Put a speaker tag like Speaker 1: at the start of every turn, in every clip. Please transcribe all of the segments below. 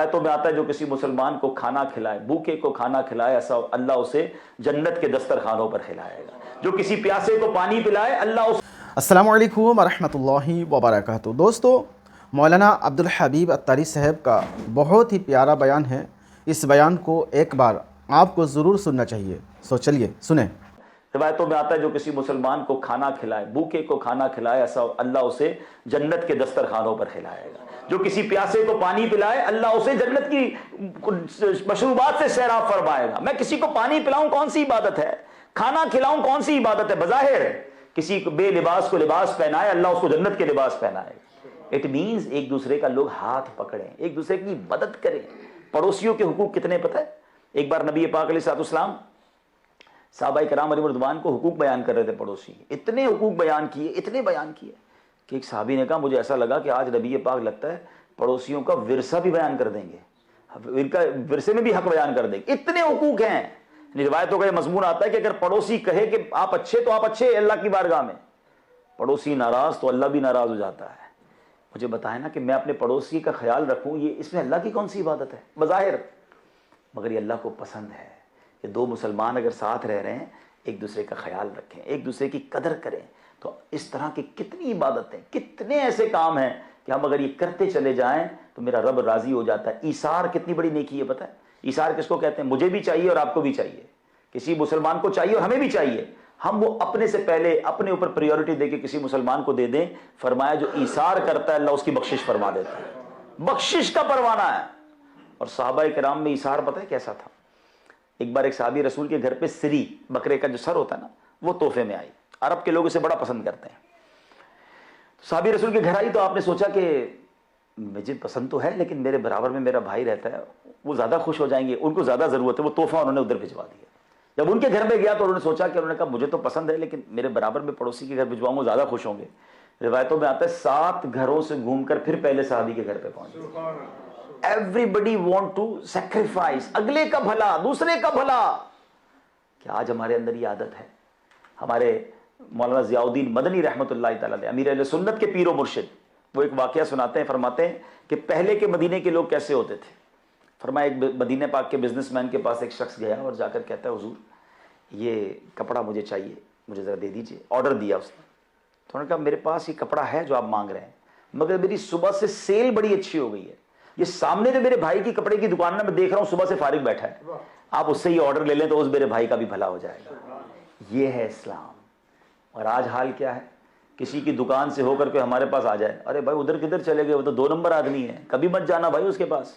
Speaker 1: روایتوں میں آتا ہے جو کسی مسلمان کو کھانا کھلائے، بھوکے کو کھانا کھلائے، ایسا اللہ اسے جنت کے دسترخوانوں پر کھلائے گا۔ جو کسی پیاسے کو پانی پلائے، اللہ اس
Speaker 2: السلام علیکم ورحمۃ اللہ وبرکاتہ۔ دوستو، مولانا عبدالحبیب اتاری صاحب کا بہت ہی پیارا بیان ہے۔ اس بیان کو ایک بار آپ کو ضرور سننا چاہیے، سو چلیے سنیں۔
Speaker 1: روایتوں میں آتا ہے جو کسی مسلمان کو کھانا کھلائے، بھوکے کو کھانا کھلائے، ایسا اللہ اسے جنت کے دسترخوانوں پر کھلائے گا۔ جو کسی پیاسے کو پانی پلائے، اللہ اسے جنت کی مشروبات سے سیراب فرمائے گا۔ میں کسی کو پانی پلاؤں کون سی عبادت ہے؟ کھانا کھلاؤں کون سی عبادت ہے؟ بظاہر کسی کو بے لباس کو لباس پہنائے، اللہ اس کو جنت کے لباس پہنائے گا۔ اٹ مینز ایک دوسرے کا لوگ ہاتھ پکڑیں، ایک دوسرے کی مدد کریں۔ پڑوسیوں کے حقوق کتنے پتہ ہے؟ ایک بار نبی پاک علیہ السلام صحابہ کرام علیہ رضوان کو حقوق بیان کر رہے تھے پڑوسی، اتنے حقوق بیان کیے کہ ایک صحابی نے کہا مجھے ایسا لگا کہ آج نبی پاک لگتا ہے پڑوسیوں کا ورثہ بھی بیان کر دیں گے، ان کا ورثے میں بھی حق بیان کر دیں گے، اتنے حقوق ہیں۔ روایتوں کا یہ مضمون آتا ہے کہ اگر پڑوسی کہے کہ آپ اچھے تو آپ اچھے اللہ کی بارگاہ میں، پڑوسی ناراض تو اللہ بھی ناراض ہو جاتا ہے۔ مجھے بتائیں نا کہ میں اپنے پڑوسی کا خیال رکھوں، یہ اس میں اللہ کی کون سی عبادت ہے بظاہر؟ مگر یہ اللہ کو پسند ہے کہ دو مسلمان اگر ساتھ رہ رہے ہیں ایک دوسرے کا خیال رکھیں، ایک دوسرے کی قدر کریں۔ تو اس طرح کی کتنی عبادتیں، کتنے ایسے کام ہیں کہ ہم اگر یہ کرتے چلے جائیں تو میرا رب راضی ہو جاتا ہے۔ ایثار کتنی بڑی نیکی ہے پتہ ہے؟ ایثار کس کو کہتے ہیں؟ مجھے بھی چاہیے اور آپ کو بھی چاہیے، کسی مسلمان کو چاہیے اور ہمیں بھی چاہیے، ہم وہ اپنے سے پہلے اپنے اوپر پریورٹی دے کے کسی مسلمان کو دے دیں۔ فرمایا جو ایثار کرتا ہے اللہ اس کی بخشش فرما دیتا ہے، بخشش کا پروانہ ہے۔ اور صحابہ کرام میں ایثار پتہ ہے کیسا تھا؟ ایک بار ایک صحابی رسول کے گھر پہ سری، بکرے کا جو سر ہوتا ہے نا، وہ تحفے میں آئی۔ عرب کے لوگ اسے بڑا پسند کرتے ہیں۔ صحابی رسول کے گھر آئی تو آپ نے سوچا کہ مجھے پسند تو ہے لیکن میرے برابر میں میرا بھائی رہتا ہے، وہ زیادہ خوش ہو جائیں گے، ان کو زیادہ ضرورت ہے، وہ تحفہ انہوں نے ادھر بھجوا دیا۔ جب ان کے گھر میں گیا تو انہوں نے سوچا کہ انہوں نے کہا مجھے تو پسند ہے لیکن میرے برابر میں پڑوسی کے گھر بھجواؤں گا زیادہ خوش ہوں گے۔ روایتوں میں آتا ہے 7 گھروں سے گھوم کر پھر پہلے صحابی کے گھر پہ پہنچے۔ ایوریبڈی وانٹ ٹو سیکریفائس، اگلے کا بھلا، دوسرے کا بھلا۔ کہ آج ہمارے اندر یہ عادت ہے؟ ہمارے مولانا ضیاء الدین مدنی رحمۃ اللہ تعالی علیہ، امیر اہل سنت کے پیر و مرشد، وہ ایک واقعہ سناتے ہیں، فرماتے ہیں کہ پہلے کے مدینے کے لوگ کیسے ہوتے تھے۔ فرمایا ایک مدینہ پاک کے بزنس مین کے پاس ایک شخص گیا اور جا کر کہتا ہے حضور یہ کپڑا مجھے چاہیے، مجھے ذرا دے دیجئے۔ آرڈر دیا اس نے، تو انہوں نے کہا میرے پاس یہ کپڑا ہے جو آپ مانگ رہے ہیں، مگر میری صبح سے سیل بڑی اچھی ہو گئی ہے، یہ سامنے جو میرے بھائی کی کپڑے کی دکان میں دیکھ رہا ہوں صبح سے فارغ بیٹھا ہے، آپ اس سے یہ آرڈر لے لیں تو اس میرے بھائی کا بھی بھلا ہو جائے گا۔ یہ ہے اسلام۔ اور آج حال کیا ہے؟ کسی کی دکان سے ہو کر کے ہمارے پاس آ جائے، ارے بھائی ادھر کدھر چلے گئے، وہ تو 2 نمبر آدمی ہے، کبھی مت جانا بھائی اس کے پاس۔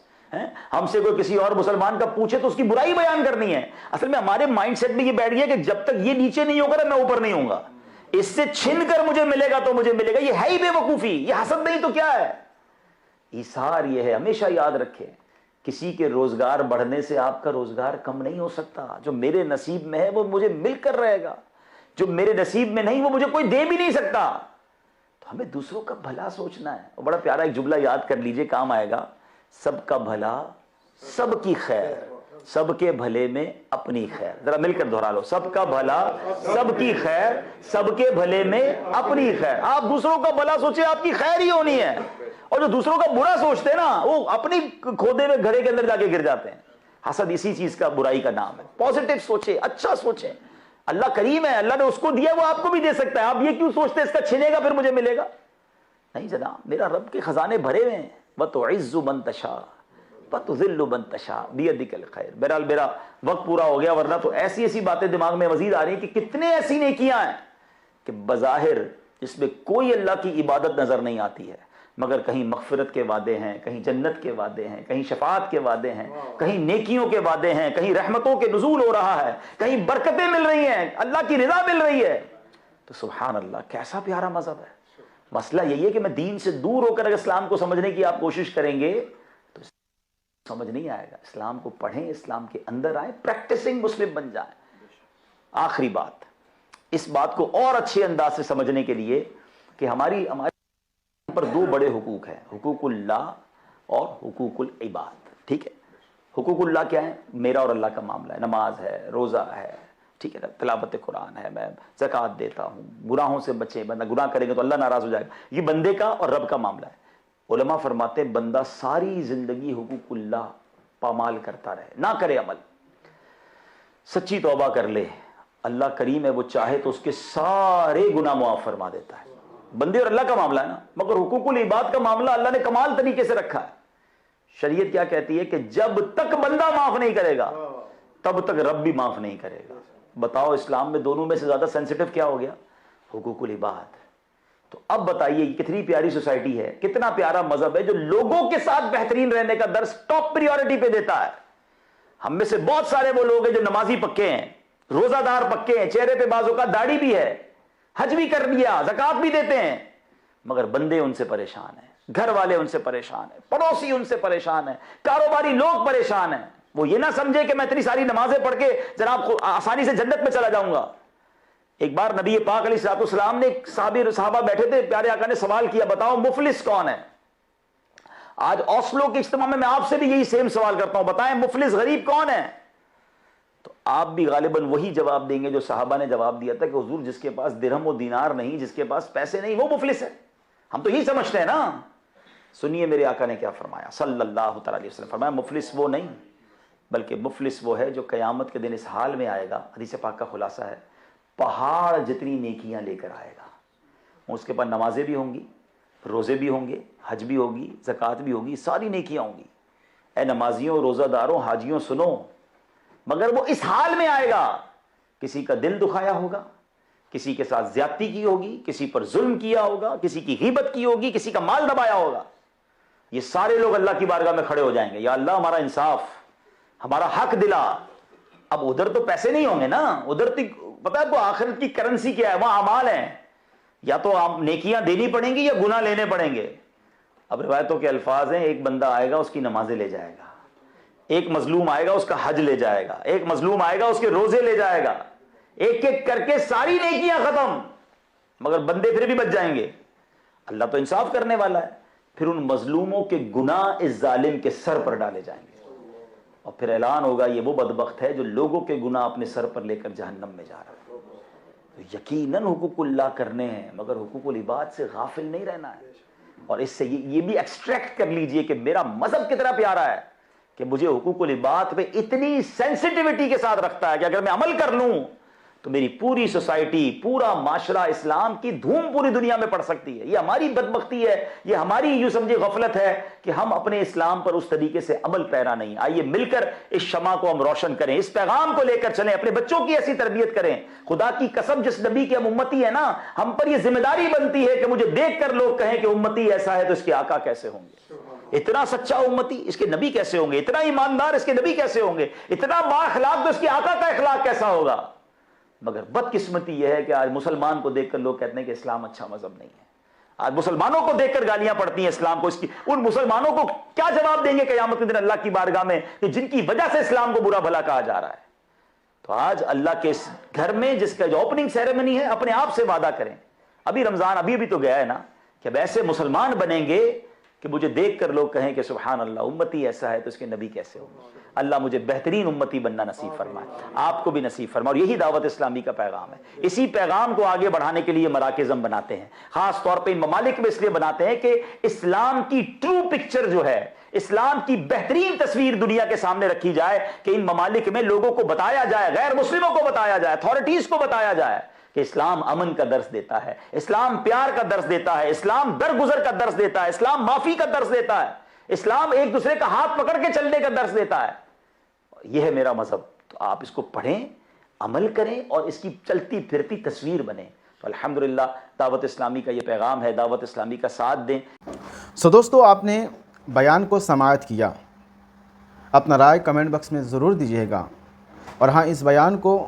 Speaker 1: ہم سے کوئی کسی اور مسلمان کا پوچھے تو اس کی برائی بیان کرنی ہے۔ اصل میں ہمارے مائنڈ سیٹ میں یہ بیٹھ گیا کہ جب تک یہ نیچے نہیں ہوگا میں اوپر نہیں ہوں گا، اس سے چھن کر مجھے ملے گا تو مجھے ملے گا۔ یہ ہے ہی بے وقوفی، یہ حسد نہیں تو کیا ہے؟ ایثار یہ ہے، ہمیشہ یاد رکھے کسی کے روزگار بڑھنے سے آپ کا روزگار کم نہیں ہو سکتا۔ جو میرے نصیب میں ہے وہ مجھے مل کر رہے گا، جو میرے نصیب میں نہیں وہ مجھے کوئی دے بھی نہیں سکتا۔ تو ہمیں دوسروں کا بھلا سوچنا ہے۔ اور بڑا پیارا ایک جملہ یاد کر لیجئے، کام آئے گا، سب کا بھلا سب کی خیر، سب کے بھلے میں اپنی خیر۔ ذرا مل کر دہرا لو، سب کا بھلا سب کی خیر، سب کے بھلے میں اپنی خیر۔ آپ دوسروں کا بھلا سوچیں، آپ کی خیر ہی ہونی ہے۔ اور جو دوسروں کا برا سوچتے ہیں نا وہ اپنی کھودے میں گھڑے کے اندر جا کے گر جاتے ہیں۔ حسد اسی چیز کا، برائی کا نام ہے۔ پازیٹو سوچیں، اچھا سوچیں، اللہ کریم ہے، اللہ نے اس کو دیا وہ آپ کو بھی دے سکتا ہے۔ آپ یہ کیوں سوچتے اس کا چھنے گا پھر مجھے ملے گا؟ نہیں جناب، میرا رب کے خزانے بھرے ہوئے ہیں۔ وَتُعِزُّ مَن تَشَاءُ وَتُذِلُّ مَن تَشَاءُ بِيَدِكَ الْخَيْرُ۔ بہرحال میرا وقت پورا ہو گیا، ورنہ تو ایسی ایسی باتیں دماغ میں مزید آ رہی ہیں کہ کتنے ایسی نیکیاں ہیں کہ بظاہر اس میں کوئی اللہ کی عبادت نظر نہیں آتی ہے، مگر کہیں مغفرت کے وعدے ہیں، کہیں جنت کے وعدے ہیں، کہیں شفاعت کے وعدے ہیں، کہیں نیکیوں کے وعدے ہیں، کہیں رحمتوں کے نزول ہو رہا ہے، کہیں برکتیں مل رہی ہیں، اللہ کی رضا مل رہی ہے۔ تو سبحان اللہ، کیسا پیارا مذہب ہے۔ مسئلہ یہی ہے کہ میں دین سے دور ہو کر اگر اسلام کو سمجھنے کی آپ کوشش کریں گے تو سمجھ نہیں آئے گا۔ اسلام کو پڑھیں، اسلام کے اندر آئیں، پریکٹسنگ مسلم بن جائیں۔ آخری بات، اس بات کو اور اچھے انداز سے سمجھنے کے لیے کہ ہماری پر 2 بڑے حقوق ہیں، حقوق اللہ اور حقوق العباد۔ ٹھیک ہے، حقوق اللہ کیا ہے؟ میرا اور اللہ کا معاملہ ہے، نماز ہے، روزہ ہے، ٹھیک ہے نا، تلاوت قرآن ہے، میں زکوٰۃ دیتا ہوں، گناہوں سے بچیں، بندہ گناہ کریں گے تو اللہ ناراض ہو جائے گا، یہ بندے کا اور رب کا معاملہ ہے۔ علماء فرماتے ہیں بندہ ساری زندگی حقوق اللہ پامال کرتا رہے، نہ کرے عمل، سچی توبہ کر لے، اللہ کریم ہے، وہ چاہے تو اس کے سارے گناہ معاف فرما دیتا ہے۔ بندے اور اللہ کا معاملہ ہے نا، مگر حقوق العباد کا معاملہ اللہ نے کمال طریقے سے رکھا ہے۔ شریعت کیا کہتی ہے کہ جب تک بندہ معاف نہیں کرے گا تب تک رب بھی معاف نہیں کرے گا۔ بتاؤ اسلام میں دونوں میں سے زیادہ سینسٹیو کیا ہو گیا؟ حقوق العباد۔ تو اب بتائیے کتنی پیاری سوسائٹی ہے، کتنا پیارا مذہب ہے جو لوگوں کے ساتھ بہترین رہنے کا درس ٹاپ پریورٹی پہ دیتا ہے۔ ہم میں سے بہت سارے وہ لوگ ہیں جو نمازی پکے ہیں، روزہ دار پکے ہیں، چہرے پہ بعضوں کا داڑھی بھی ہے، حج بھی کر لیا، زکوٰۃ بھی دیتے ہیں، مگر بندے ان سے پریشان ہیں، گھر والے ان سے پریشان ہیں، پڑوسی ان سے پریشان ہیں، کاروباری لوگ پریشان ہیں۔ وہ یہ نہ سمجھے کہ میں اتنی ساری نمازیں پڑھ کے جناب آسانی سے جنت میں چلا جاؤں گا۔ ایک بار نبی پاک علیہ الصلوۃ والسلام نے صحابہ بیٹھے تھے، پیارے آقا نے سوال کیا بتاؤ مفلس کون ہے؟ آج اوسلو کے اجتماع میں آپ سے بھی یہی سیم سوال کرتا ہوں، بتائیں مفلس غریب کون ہے؟ تو آپ بھی غالباً وہی جواب دیں گے جو صحابہ نے جواب دیا تھا کہ حضور جس کے پاس درہم و دینار نہیں، جس کے پاس پیسے نہیں، وہ مفلس ہے۔ ہم تو یہی سمجھتے ہیں نا۔ سنیے میرے آقا نے کیا فرمایا صلی اللہ تعالی علیہ وسلم، فرمایا مفلس وہ نہیں بلکہ مفلس وہ ہے جو قیامت کے دن اس حال میں آئے گا، حدیث پاک کا خلاصہ ہے، پہاڑ جتنی نیکیاں لے کر آئے گا۔ اس کے پاس نمازیں بھی ہوں گی، روزے بھی ہوں گے، حج بھی ہوگی، زکوٰۃ بھی ہوگی، ساری نیکیاں ہوں گی۔ اے نمازیوں، روزہ داروں، حاجیوں سنو، مگر وہ اس حال میں آئے گا، کسی کا دل دکھایا ہوگا، کسی کے ساتھ زیادتی کی ہوگی، کسی پر ظلم کیا ہوگا، کسی کی غیبت کی ہوگی، کسی کا مال دبایا ہوگا۔ یہ سارے لوگ اللہ کی بارگاہ میں کھڑے ہو جائیں گے، یا اللہ ہمارا انصاف، ہمارا حق دلا۔ اب ادھر تو پیسے نہیں ہوں گے نا، ادھر تو پتا ہے تو آخرت کی کرنسی کیا ہے، وہاں اعمال ہیں، یا تو آپ نیکیاں دینی پڑیں گی یا گناہ لینے پڑیں گے۔ اب روایتوں کے الفاظ ہیں، ایک بندہ آئے گا اس کی نمازیں لے جائے گا، ایک مظلوم آئے گا اس کا حج لے جائے گا، ایک مظلوم آئے گا اس کے روزے لے جائے گا، ایک ایک کر کے ساری نیکیاں ختم، مگر بندے پھر بھی بچ جائیں گے۔ اللہ تو انصاف کرنے والا ہے، پھر ان مظلوموں کے گناہ اس ظالم کے سر پر ڈالے جائیں گے، اور پھر اعلان ہوگا یہ وہ بدبخت ہے جو لوگوں کے گناہ اپنے سر پر لے کر جہنم میں جا رہا ہے۔ تو یقیناً حقوق اللہ کرنے ہیں، مگر حقوق العباد سے غافل نہیں رہنا ہے۔ اور اس سے یہ بھی ایکسٹریکٹ کر لیجئے کہ میرا مذہب کتنا پیارا ہے کہ مجھے حقوق العباد پہ اتنی سینسٹیوٹی کے ساتھ رکھتا ہے کہ اگر میں عمل کر لوں تو میری پوری سوسائٹی، پورا معاشرہ اسلام کی دھوم پوری دنیا میں پڑ سکتی ہے۔ یہ ہماری بدبختی ہے، یہ ہماری یوں سمجھے غفلت ہے کہ ہم اپنے اسلام پر اس طریقے سے عمل پیرا نہیں۔ آئیے مل کر اس شمع کو ہم روشن کریں، اس پیغام کو لے کر چلیں، اپنے بچوں کی ایسی تربیت کریں۔ خدا کی قسم جس نبی کے ہم امتی ہیں نا، ہم پر یہ ذمہ داری بنتی ہے کہ مجھے دیکھ کر لوگ کہیں کہ امتی ایسا ہے تو اس کے آقا کیسے ہوں گے، اتنا سچا امتی اس کے نبی کیسے ہوں گے، اتنا ایماندار اس کے نبی کیسے ہوں گے، اتنا با اخلاق تو اس کے آقا کا اخلاق کیسا ہوگا۔ مگر بدقسمتی یہ ہے کہ آج مسلمان کو دیکھ کر لوگ کہتے ہیں کہ اسلام اچھا مذہب نہیں ہے۔ آج مسلمانوں کو دیکھ کر گالیاں پڑتی ہیں اسلام کو، اس کی ان مسلمانوں کو کیا جواب دیں گے قیامت کے دن اللہ کی بارگاہ میں کہ جن کی وجہ سے اسلام کو برا بھلا کہا جا رہا ہے۔ تو آج اللہ کے اس گھر میں جس کا جو اوپننگ سیریمنی ہے، اپنے آپ سے وعدہ کریں، ابھی رمضان ابھی تو گیا ہے نا، کہ اب ایسے مسلمان بنیں گے کہ مجھے دیکھ کر لوگ کہیں کہ سبحان اللہ، امتی ایسا ہے تو اس کے نبی کیسے ہوں۔ اللہ مجھے بہترین امتی بننا نصیب فرمائے، آپ کو بھی نصیب فرمائے، اور یہی دعوت اسلامی کا پیغام ہے۔ اسی پیغام کو آگے بڑھانے کے لیے مراکز ہم بناتے ہیں، خاص طور پہ ان ممالک میں اس لیے بناتے ہیں کہ اسلام کی ٹرو پکچر جو ہے، اسلام کی بہترین تصویر دنیا کے سامنے رکھی جائے، کہ ان ممالک میں لوگوں کو بتایا جائے، غیر مسلموں کو بتایا جائے، اتھارٹیز کو بتایا جائے کہ اسلام امن کا درس دیتا ہے، اسلام پیار کا درس دیتا ہے، اسلام درگزر کا درس دیتا ہے، اسلام معافی کا درس دیتا ہے، اسلام ایک دوسرے کا ہاتھ پکڑ کے چلنے کا درس دیتا ہے۔ یہ ہے میرا مذہب، تو آپ اس کو پڑھیں، عمل کریں اور اس کی چلتی پھرتی تصویر بنیں۔ تو الحمدللہ دعوت اسلامی کا یہ پیغام ہے، دعوت اسلامی کا ساتھ دیں۔
Speaker 2: دوستو آپ نے بیان کو سماعت کیا، اپنا رائے کمنٹ باکس میں ضرور دیجیے گا، اور ہاں اس بیان کو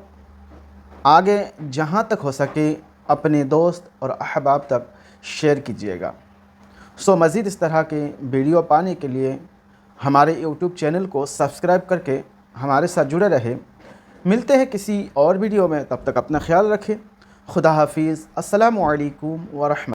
Speaker 2: آگے جہاں تک ہو سکے اپنے دوست اور احباب تک شیئر کیجیے گا۔ مزید اس طرح کے ویڈیو پانے کے لیے ہمارے یوٹیوب چینل کو سبسکرائب کر کے ہمارے ساتھ جڑے رہے۔ ملتے ہیں کسی اور ویڈیو میں، تب تک اپنا خیال رکھیں۔ خدا حافظ۔ السلام علیکم ورحمۃ